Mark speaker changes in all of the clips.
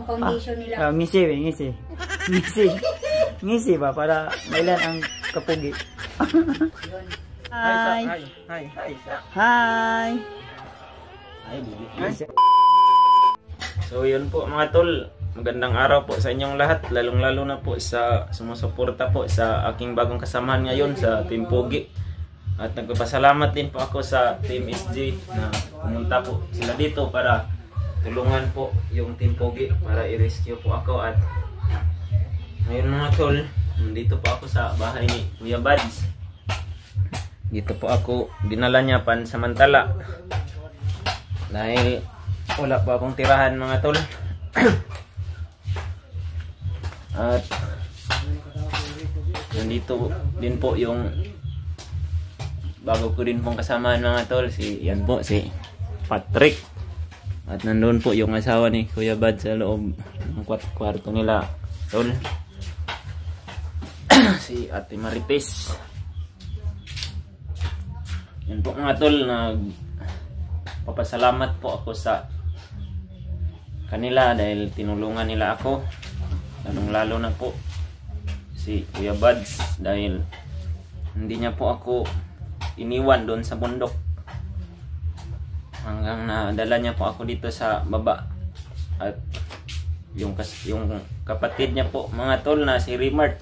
Speaker 1: yung foundation nila.
Speaker 2: Ngisi. Ngisi ba para mailan ang kapugi.
Speaker 1: Yun.
Speaker 2: Hi.
Speaker 3: Hi.
Speaker 2: Hi.
Speaker 3: So yun po mga tol, magandang araw po sa inyong lahat, lalong-lalo na po sa sumusuporta po sa aking bagong kasamahan ngayon sa Team Pogi. At nagpapasalamat din po ako sa Team SG na pumunta po sila dito para tulungan po yung Team Pogi para i-rescue po ako. At ngayon mga tol, dito po ako sa bahay ni Kuya Bads. Dito po ako dinala niya pansamantala dahil wala pa akong tirahan mga tol. At nandito din po yung bago ko din pong kasama mga tol, si Patrick. At nandun po yung asawa ni Kuya Bad sa loob ng kwarto nila tol. Si Ate Marites. Yan po mga tol, papasalamat po ako sa kanila dahil tinulungan nila ako, lalong-lalo na po si Kuya Bads dahil hindi niya po ako iniwan doon sa bundok hanggang nadala niya po ako dito sa baba. At yung kapatid niya po mga tol na si Remart,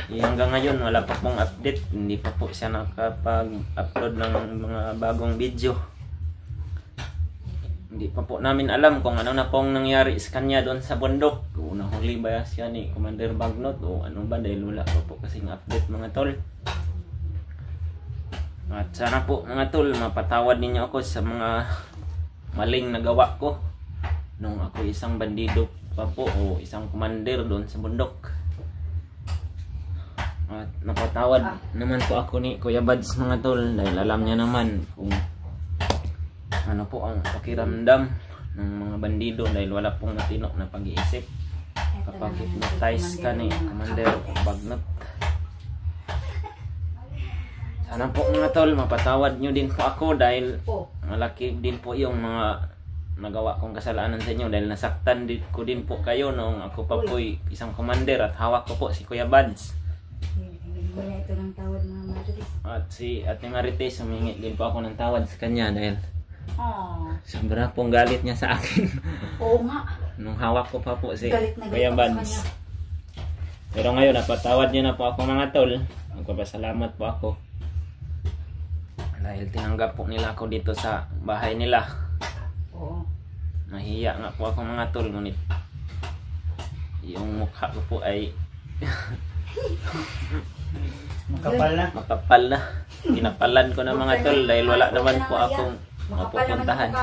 Speaker 3: hanggang ngayon wala pa pong update, hindi pa po siya nakapag-upload ng mga bagong video. Hindi pa po namin alam kung ano na pong nangyari sa kanya doon sa bundok. Kung nahuli ba siya ni Commander Bagnot o ano ba, dahil wala pa po kasing update mga tol. At sana po mga tol, mapatawad ninyo ako sa mga maling nagawa ko nung ako isang bandido pa po o isang commander doon sa bundok. At napatawad naman po ako ni Kuya Bads mga tol dahil alam niya naman kung ano po ang pakiramdam ng mga bandido dahil wala pong matino na pag-iisip kapag hypnotize ka ni Commander Bagnot. Sana po mga tol, mapatawad nyo din po ako dahil malaki din po yung mga nagawa kong kasalanan sa inyo dahil nasaktan ko din po kayo nung ako pa po isang commander at hawak ko po si Kuya Bads.
Speaker 1: Ito ng tawad mga Marites.
Speaker 3: At si Ate Marites, humingi din po ako ng tawad sa kanya dahil sobra pong galit niya sa akin.
Speaker 1: Oo nga.
Speaker 3: Nung hawak ko pa po si
Speaker 1: Galit
Speaker 3: Kuya Bads. Pero ngayon napatawad niya na po ako mga tol. Magpapasalamat po ako dahil tinanggap po nila ako dito sa bahay nila.
Speaker 1: Oo.
Speaker 3: Nahiya nga po ako mga tol, ngunit yung mukha ko po ay makapal na. Kinapalan ko na mga tol dahil wala naman po akong mapupuntahan.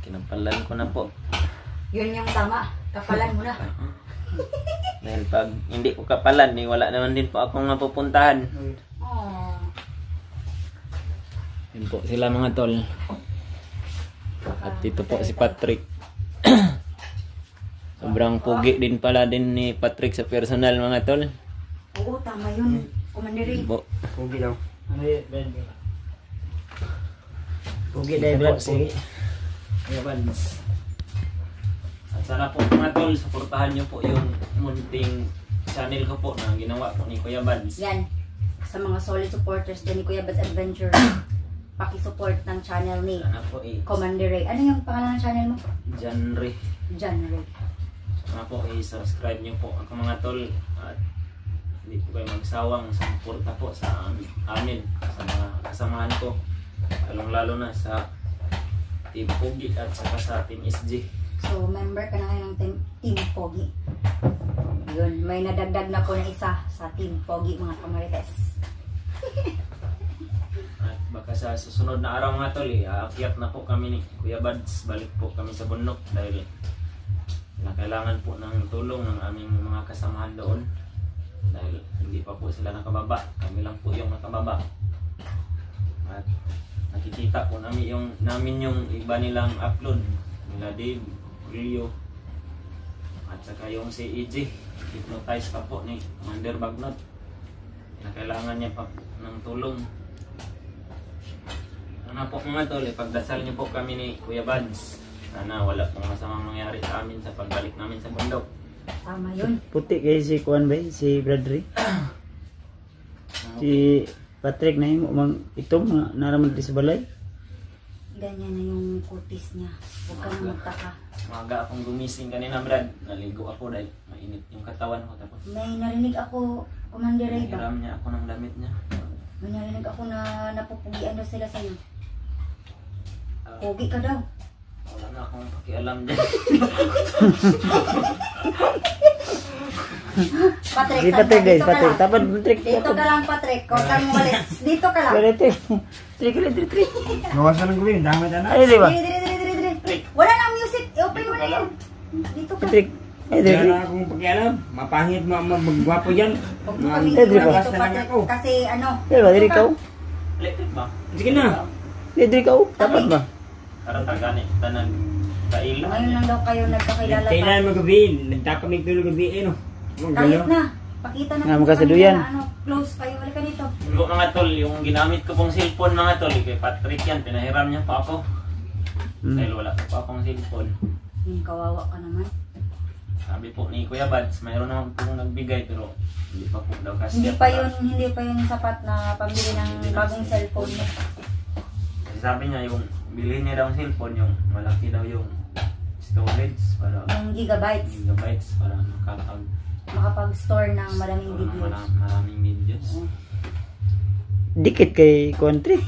Speaker 3: Kinapalan ko na po.
Speaker 1: Yun yung tama. Kapalan mo na.
Speaker 3: Dahil pag hindi ko kapalan, wala naman din po akong mapupuntahan. Yun po sila mga tol. At dito po si Patrick. Sobrang pugi din pala din ni Patrick sa personal mga tol.
Speaker 1: Oo, tama yun. Commander.
Speaker 2: Pugi daw. Pugi dahil Brad Pugi.
Speaker 3: Kuya Bads. At sana po mga tol, suportahan nyo po yung munting channel ko po na ginawa po ni Kuya Bads.
Speaker 1: Yan. Sa mga solid supporters din ni Kuya Bads Adventure, paki-support ng channel ni Commander Ray. Ano yung pangalan ng channel mo?
Speaker 3: John Ray.
Speaker 1: Sana
Speaker 3: po i-subscribe nyo po ako mga tol. At hindi po kayo magsawang suporta po sa amin, sa mga kasamahan ko, lalong-lalo na sa Team Pogi at saka sa Team SG.
Speaker 1: So, member ka na ngayon ng Team Pogi. Yun, may nadagdag na po na isa sa Team Pogi mga kamarites.
Speaker 3: At baka sa susunod na araw mga tol, aakyat na po kami ni Kuya Bads. Balik po kami sa bundok dahil kailangan po ng tulong ng aming mga kasamahan doon. Dahil hindi pa po sila nakababa, kami lang po yung nakababa. At nakikita po namin yung iba nilang upload, nila Dave, Rio, at saka yung si EJ, hypnotize pa po ni Commander Bagnot na kailangan niya pa ng tulong. Ano po mga tol, ipagdasal niyo po kami ni Kuya Bads. Sana wala pong masamang mangyari sa namin sa pagbalik namin sa bundok.
Speaker 1: Tama yun.
Speaker 2: Puti kay si Kuan ba? Si Bradley. Si Patrick na yung itong naraman din sa balay.
Speaker 1: Ganyan na yung kutis niya. Huwag ka na magtaka.
Speaker 3: Maga akong gumising kanina, Brad. Naligo ako dahil mainit yung katawan ko. Tapos
Speaker 1: May narinig ako, Commander Ray ba?
Speaker 3: hiram niya ako ng damit niya.
Speaker 1: May narinig ako na napupugian daw sila sa'yo.
Speaker 3: Ah,
Speaker 1: Pugi ka daw.
Speaker 3: wala na akong pakialam dyan.
Speaker 1: Patrick,
Speaker 2: Si Patrick guys,
Speaker 1: dito ka
Speaker 2: Patrick.
Speaker 1: lang.
Speaker 2: Tapos Patrick.
Speaker 1: Dito ka lang, Patrick. Huwag kang umalis. Dito ka lang.
Speaker 2: Patrick. Patrick.
Speaker 4: Gawasan ng gawin, dami na.
Speaker 2: Ay, di ba?
Speaker 1: Dire. Wala nang music. I-open mo na yun. Dito ka.
Speaker 2: Patrick. Ay,
Speaker 4: Diyan
Speaker 2: Patrick.
Speaker 4: na akong pakialam. Mapangit mo magwapo yan.
Speaker 1: Huwag mo kami
Speaker 2: Dire
Speaker 1: iwan
Speaker 2: ba?
Speaker 1: dito, Patrick. Kasi ano.
Speaker 2: Di ba? Diri ka?
Speaker 3: Electric ba?
Speaker 4: Sige na.
Speaker 2: Diri ka? Dapat ba?
Speaker 3: Karang tagani. Tanag. Kailo.
Speaker 1: Ngayon lang daw kayo nagkakilala
Speaker 4: Kailan
Speaker 1: pa.
Speaker 4: magabi? Nagtapag ng tulog gabi eh no.
Speaker 1: Kahit na. Pakita na
Speaker 2: Nga,
Speaker 1: sa
Speaker 2: magkasaluyan.
Speaker 1: kanila na ano. Close kayo. Halika dito.
Speaker 3: Yung mga tol, yung ginamit ko pong cellphone mga tol, kay Patrick yan, pinahiram niya pa ako. Dahil wala pa akong cellphone.
Speaker 1: Yung kawawa ka naman.
Speaker 3: Sabi po ni Kuya Bads, mayroon naman pong nagbigay pero hindi pa po daw kasi.
Speaker 1: Hindi pa yun sapat na pambili ng bagong cellphone mo.
Speaker 3: Kasi sabi niya yung bilhin niya daw ang cellphone, yung malaki daw yung storage para
Speaker 1: Yung gigabytes.
Speaker 3: gigabytes para
Speaker 1: Makapag-store ng maraming videos.
Speaker 3: maraming videos.
Speaker 2: Dikit kay country.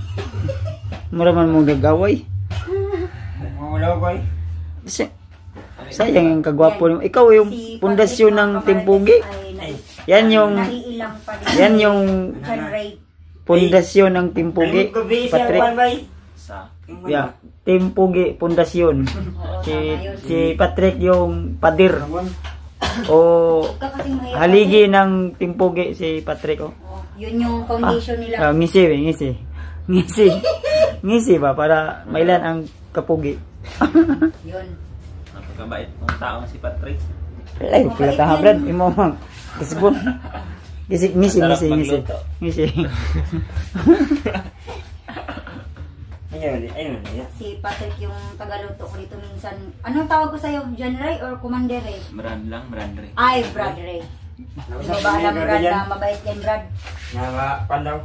Speaker 2: Maraman mong gagaway.
Speaker 4: Wala ko eh.
Speaker 2: Sayang yung kagwapo mo. Ikaw yung
Speaker 1: Si
Speaker 2: pundasyon ng
Speaker 1: Patrick
Speaker 2: Timpugi.
Speaker 1: ay
Speaker 2: Yan yung
Speaker 1: naiilang pa rin.
Speaker 2: yan yung
Speaker 1: Generate.
Speaker 2: pundasyon ng Timpugi.
Speaker 4: Gabi siya
Speaker 2: Patrick.
Speaker 4: kuwan bay.
Speaker 3: Sa
Speaker 2: Yeah, Timpugi pundasyon.
Speaker 1: Oo,
Speaker 2: Si
Speaker 1: tama yun.
Speaker 2: si Patrick yung padir o
Speaker 1: Huwag ka kasing mahirap.
Speaker 2: haligi ng Timpugi si Patrick oh.
Speaker 1: Oo, yun yung foundation nila.
Speaker 2: Ngisi ba para mailan ang kapugi.
Speaker 1: Yun.
Speaker 3: napakabait ng taong si Patrick.
Speaker 2: Ay, pila ta habrad imo mang kasbon. Ngisi.
Speaker 4: Ayun.
Speaker 1: Si Patrick yung tagaluto ko dito minsan. Anong tawag ko sa'yo? John Ray or Commander Ray?
Speaker 3: Brad lang, Brad Ray.
Speaker 1: Ay, Brad Ray. Hindi mo ba alam, Brad, na mabait yan, Brad?
Speaker 4: Nga pandaw.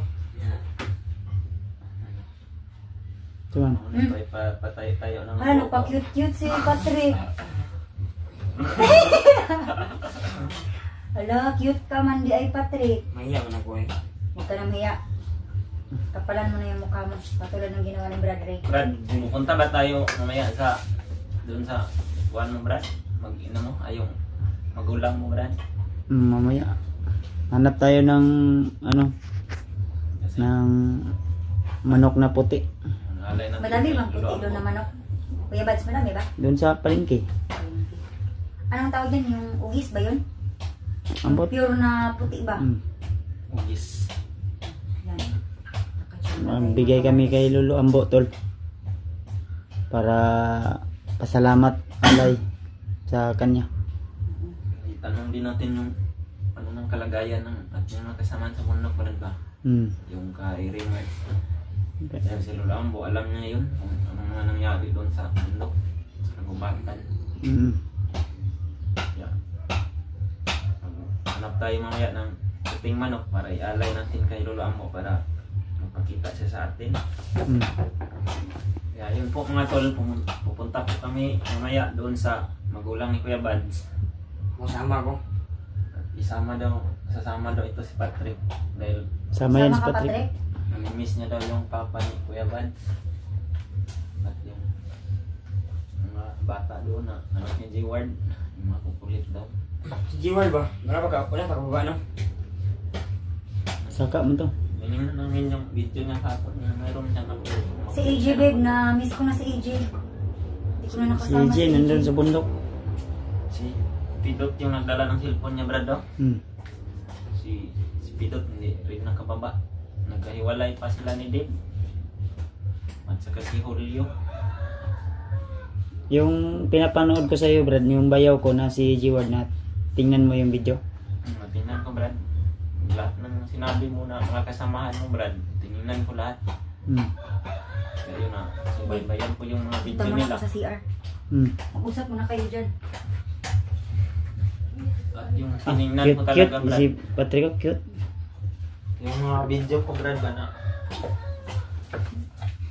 Speaker 2: Tuman.
Speaker 3: Patay tayo ng
Speaker 1: Ano, pa-cute-cute si Patrick. Hala, cute ka man di ay Patrick.
Speaker 4: Mahiya man ako eh.
Speaker 1: Huwag ka nang hiya. Kapalan mo na yung mukha mo. Patulad ng ginawa ni Brad Ray.
Speaker 3: Brad, pupunta ba tayo mamaya sa doon sa kuwan mo, Brad? Mag-ina mo, ayong magulang mo, Brad.
Speaker 2: Mamaya. Hanap tayo ng ano,
Speaker 3: Kasi
Speaker 2: ng manok na puti
Speaker 3: alay natin
Speaker 1: Madami
Speaker 3: yung
Speaker 1: bang puti
Speaker 3: lulo
Speaker 1: doon
Speaker 3: ako.
Speaker 1: na manok? Kuya Bads, madami ba?
Speaker 2: doon sa palengke.
Speaker 1: Anong tawag din? Yung ugis ba yun?
Speaker 2: Ambot.
Speaker 1: Pure na puti ba?
Speaker 3: Ugis.
Speaker 1: Yan.
Speaker 2: Bigay kami kay Lolo Ambo tol para pasalamat alay sa kanya.
Speaker 3: Itanong din natin yung ano ng kalagayan ng ating mga kasama sa bundok, Brad ba? Yung kay Raymond. Dahil si Lolo Ambo, alam niya yun kung anong mga nangyari doon sa bundok, sa kagubatan. Yeah. Hanap tayo mamaya ng puting manok para ialay natin kay Lolo Ambo para magpakita siya sa atin. Kaya yun po mga tol, pupunta po kami mamaya doon sa magulang ni Kuya Bads.
Speaker 4: Masama ko.
Speaker 3: At sasama daw ito si Patrick dahil
Speaker 2: Sama yan si
Speaker 1: ka,
Speaker 2: Patrick.
Speaker 3: namimiss niya daw yung papa ni Kuya Bads. At yung mga bata doon na anak ni J. Ward, yung mga kukulit daw.
Speaker 4: Si Jiwal ba? Wala pa kababa no?
Speaker 2: Saka mo to.
Speaker 3: Tingnan na namin yung video niya kapon na mayroon siyang
Speaker 1: Si AJ, babe, na miss ko na si AJ. Hindi ko na
Speaker 2: Si
Speaker 1: nakasama
Speaker 2: Jay nandun sa bundok.
Speaker 3: si Pidot yung nagdala ng cellphone niya, Brad, oh. Si Pidot hindi rin nakababa. Nagkahiwalay pa sila ni Dave. At saka si Julio.
Speaker 2: Yung pinapanood ko sa iyo Brad, yung bayaw ko na si G-Ward na tingnan mo yung video.
Speaker 3: Tingnan ko, Brad. Lahat ng sinabi mo na mga kasamahan mo, Brad, tingnan ko lahat. Kaya yun na, subaybayan ko yung mga
Speaker 1: Punta
Speaker 3: video
Speaker 1: mo na
Speaker 3: nila.
Speaker 1: ako sa CR. Mag-usap muna kayo dyan.
Speaker 3: At yung tinignan
Speaker 2: Cute,
Speaker 3: ko
Speaker 2: cute.
Speaker 3: talaga,
Speaker 2: Si
Speaker 3: Brad.
Speaker 2: Patrick, oh, cute.
Speaker 3: Yung mga video ko, Brad, ba na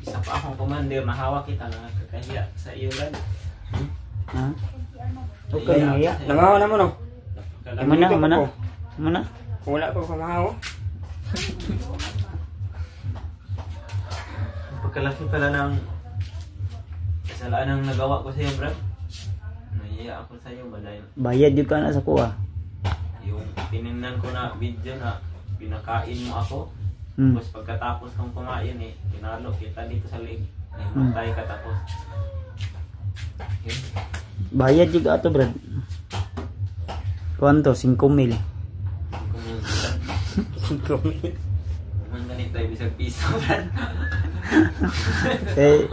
Speaker 3: isa pa akong commander na hawak kita na kakahiya sa iyo, Brad.
Speaker 2: Ha? Huwag ka na maya.
Speaker 4: Namahaw na mo no?
Speaker 2: Mana?
Speaker 4: Kung wala pa pamahaw.
Speaker 3: Pagkalaki pala ng kasalanan nagawa ko sa iyo, Brad. Nahiya ako sa iyo, dahil
Speaker 2: Bayad yun ka na sa kuha.
Speaker 3: yung tinignan ko na video na pinakain mo ako.
Speaker 2: Hmm.
Speaker 3: Tapos pagkatapos kong kumain tinalo kita dito sa leg. Matay ka tapos. Yun.
Speaker 2: Bayad juga ato, Brad. Kuanto? 5,000.
Speaker 3: Kung ganito ay bisag piso, Brad.
Speaker 2: Kay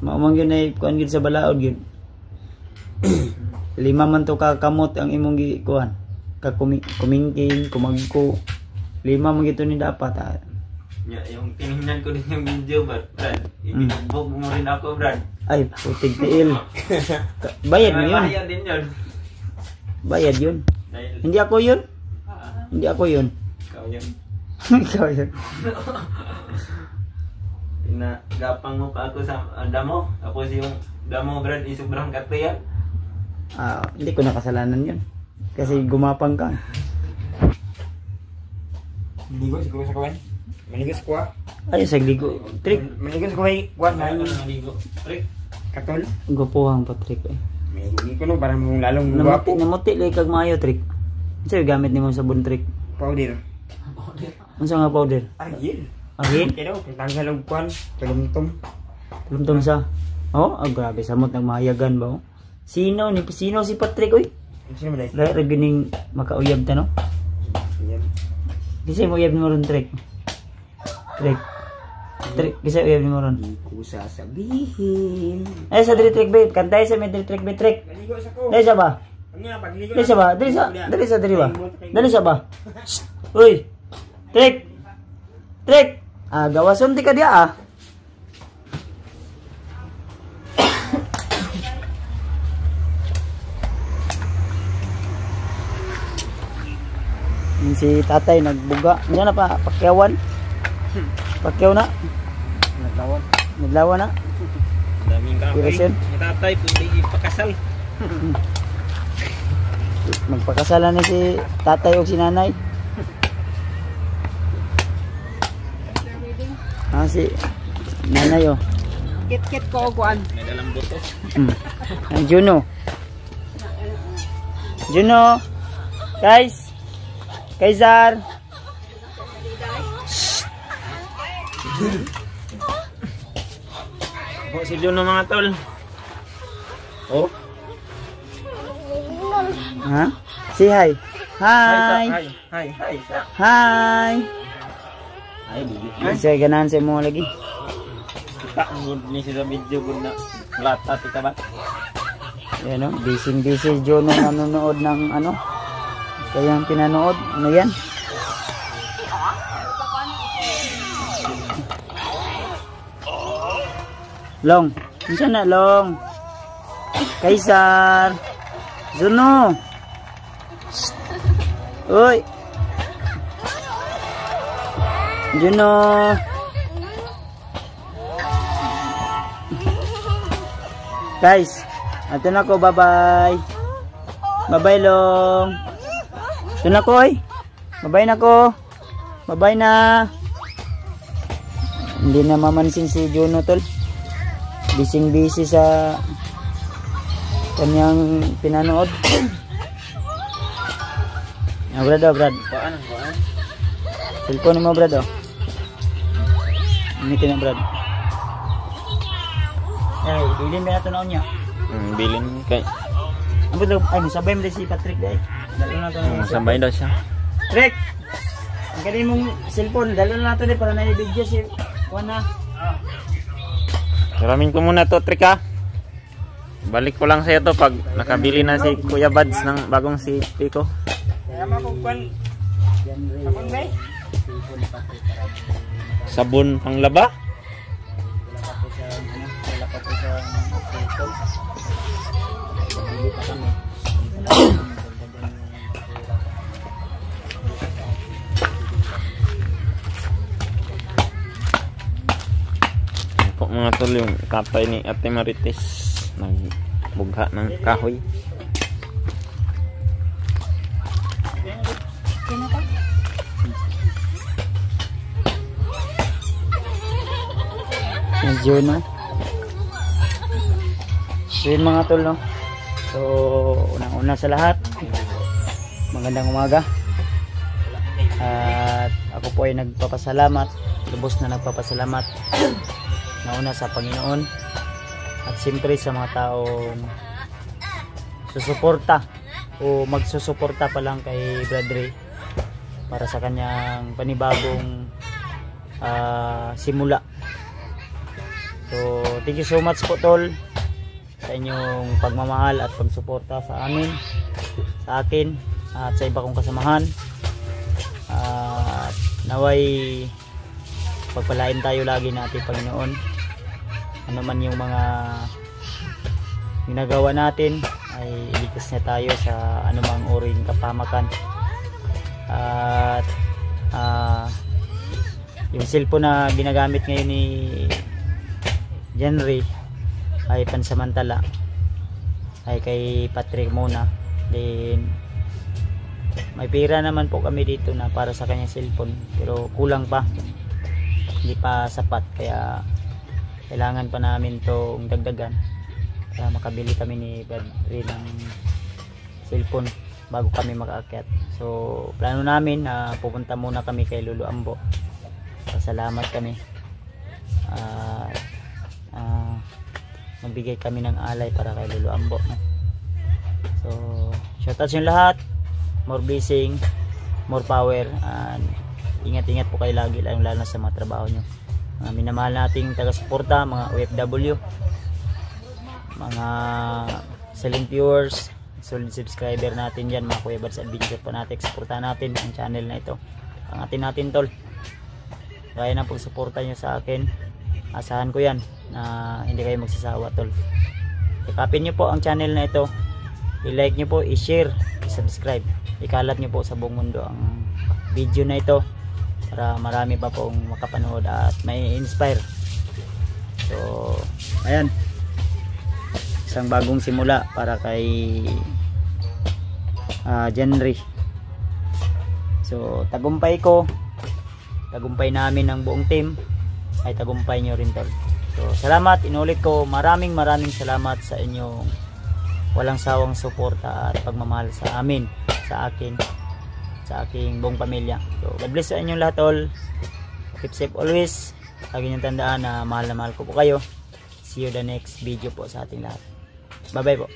Speaker 2: maumang yun ay kuan gid sa balaod gid. 5 man to ka kamot ang imong gikuan. Ka kumingking, kumagko. 5 man gito ni dapat.
Speaker 3: Yung tinignan ko din yung video, Brad. Ibinugbog mo rin ako, Brad.
Speaker 2: Ay, putig tiil. Bayad mo yun.
Speaker 3: Bayad din yun.
Speaker 2: Bayad yun.
Speaker 3: Dahil,
Speaker 2: Hindi ako yun. Hindi ako yun.
Speaker 3: ikaw yun.
Speaker 2: Ikaw yun.
Speaker 3: Pinagapang mo pa ako sa damo. Tapos yung damo, Brad, sobrang katriya.
Speaker 2: Hindi ko nakasalanan yun. Kasi gumapang ka.
Speaker 4: Maligo siguro sa kawan. Maligo sa kuha.
Speaker 2: Ay, sagligo. Trick.
Speaker 4: Maligo sa kuha. Kuha na
Speaker 3: Ano
Speaker 4: yung
Speaker 3: naligo? Trick.
Speaker 4: katol.
Speaker 2: Gupuhang Patrick.
Speaker 4: Maligo ko no. Parang mong lalong guwapo.
Speaker 2: Namuti lang kag maayo, Trick. Ano sa'yo gamit ni mo sabon, Trick?
Speaker 4: Powder.
Speaker 2: Ano sa nga powder?
Speaker 4: Argil.
Speaker 2: Agin?
Speaker 4: Pero, tanggal og kuhan. Tulumtum.
Speaker 2: Tulumtum sa. Oh, grabe. Samot nagmahayagan ba? Oh? Sino si Patrick, oy?
Speaker 4: Sino ba dahil?
Speaker 2: Regining makauyab ta, no?
Speaker 4: Yan.
Speaker 2: Kasi mo uyab ni mo ron, Trick. Trick. Kasi uyab ni mo ron.
Speaker 4: Hindi ko sasabihin.
Speaker 2: Ay, sa diri, Trick, babe. Kantay sa may diri, Trick, babe, Trick.
Speaker 4: Maligo sa ko.
Speaker 2: Dali sa ba?
Speaker 4: Ano nga, pagligo
Speaker 2: Dali sa ba? Dali ba? Dali sa ba? Shh! Uy! Trick! Trick! Gawason di ka dia, Yung si tatay nagbuga. Diyan na pa, pakyawan. Pakyaw na. Naglawan na.
Speaker 3: Daming
Speaker 2: Kirosyon.
Speaker 3: Si tatay, pwede ipakasal.
Speaker 2: Magpakasalan na si tatay o si nanay. Si nanay o.
Speaker 4: Kit-kit ko kuhan.
Speaker 3: May dalang buto.
Speaker 2: Ang Juno. Juno. Guys. Kaisar.
Speaker 3: Si Juno mga tol. Oh.
Speaker 2: Ha? Say hi. Hi.
Speaker 3: Hi.
Speaker 2: Hi.
Speaker 3: Ay, bibi.
Speaker 2: Say ganahan sa mo lagi.
Speaker 3: Kita ni sa video ko na lata tika ba?
Speaker 2: Yan o. Busy Juno nanonood ng ano. Kayang pinanood. Ano yan? Long. Ano na, Long? Kaisar. Juno. Uy. Juno. Guys. Ato na ko. Bye-bye. Bye-bye, Long. Ito na ko, eh. Bye-bye na ko. Bye-bye na. Hindi na mamansin si Juno, tol. Busy sa kanyang pinanood. Brad, Brad.
Speaker 3: Kuan.
Speaker 2: Cellphone mo, Brad, oh. Initin na, Brad. Ay, bilin ba natin na niya?
Speaker 3: Bilin kay.
Speaker 2: Ay, masabay mo si Patrick, dahil. Dalo na ito.
Speaker 3: Sambay daw siya.
Speaker 2: Trick! Ang galing mong cellphone. Dalo na ito para na-video si Juan, ha.
Speaker 3: Salamin ko muna to, Trick, ha. Balik ko lang sa to pag nakabili na si Kuya Bads ng bagong si Pico.
Speaker 4: Kaya makukuhan. Sabon ba?
Speaker 3: Sabon panglaba?
Speaker 2: Wala pa po sa cellphone.
Speaker 3: tol yung kapay ni Ate Marites. Nagbugha ng kahoy.
Speaker 1: Yan na to.
Speaker 2: Medyo no. So yun mga tol no. So unang-una sa lahat, magandang umaga. At ako po ay nagpapasalamat, lubos na nagpapasalamat nauna sa Panginoon at siyempre sa mga taong susuporta o magsusuporta pa lang kay Brad Ray para sa kanyang panibagong simula. So thank you so much po tol sa inyong pagmamahal at pagsuporta sa amin, sa akin at sa iba kong kasamahan. Naway pagpalain tayo lagi natin Panginoon, ano man yung mga ginagawa natin ay iligtas niya tayo sa anumang uring kapamakan. At yung cellphone na ginagamit ngayon ni Jenry ay pansamantala, ay kay Patrick muna. Then may pera naman po kami dito na para sa kanyang cellphone, pero kulang pa, hindi pa sapat, kaya kailangan pa namin itong dagdagan para makabili kami ni Brad Ray ng cellphone bago kami makaakyat. So plano namin na pupunta muna kami kay Lolo Ambo, pasalamat kami at magbigay kami ng alay para kay Lolo Ambo. So shoutouts yung lahat, more blessing, more power, and ingat-ingat po kayo lagi, lalo na sa mga trabaho nyo. Mga minamahal nating taga-suporta, mga OFW, mga silent viewers, solid subscriber natin dyan, mga Kuya Bads Adventure po natin, suporta natin ang channel na ito. Pangatin natin tol, kaya na pag-suporta nyo sa akin, asahan ko yan na hindi kayo magsasawa tol. Ikapin nyo po ang channel na ito, i-like nyo po, i-share, i-subscribe, ikalat nyo po sa buong mundo ang video na ito para marami pa pong makapanood at may inspire. So ayan, isang bagong simula para kay Jenry. So tagumpay ko, tagumpay namin ng buong team, ay tagumpay nyo rin tol. So salamat, inulit ko, maraming salamat sa inyong walang sawang suporta at pagmamahal sa amin, sa akin, sa aking buong pamilya. So God bless sa inyong lahat all. Keep safe always. Lagi niyong tandaan na mahal ko po kayo. See you the next video po sa ating lahat. Bye bye po.